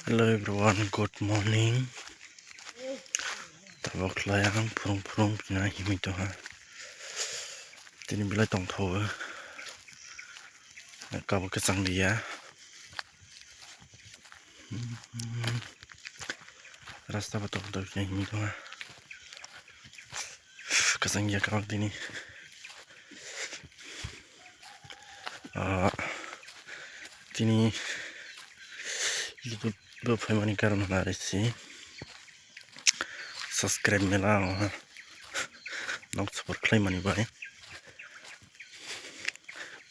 Hello everyone, good morning. Tabok layang purung pina himi to ha. Tini bila tong tho. Ka ba kasang dia. Rasta ba tong tho pina himi to ha. Kasang dia ka tini. Tini YouTube ba famani karon na resi. Subscribe mela ha. Nok support claim money bai.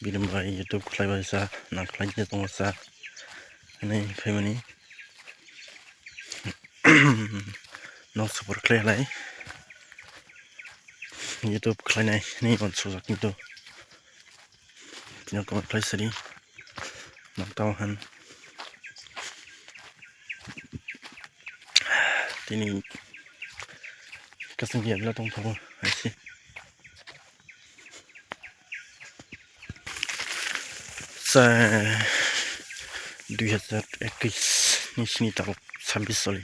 Bilim bai YouTube claim bai sa nak claim je tong sa. Ini famani. Nok support claim lai. YouTube claim nai ni on susak ni to. Tino ko play seri. Nak tahu han. Tini kasang dia bila tong tho ai 2021 ni sini tak sampai soli.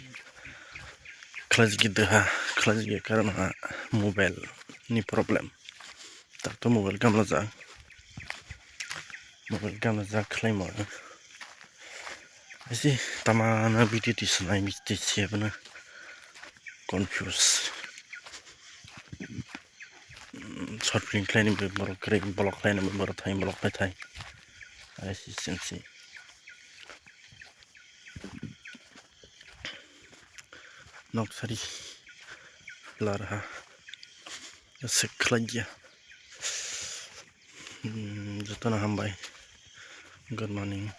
Kelas gitu ha, kelas gitu karena mobile ni problem. Tak tu mobile kam lazak claim orang. Asi tamana video di sana mesti siapa na confuse. Short film claim ni baru kering block lain baru thay block thay. Asi sensi. Nok sari lara sekelajia. Jatuh na hambai. Good morning.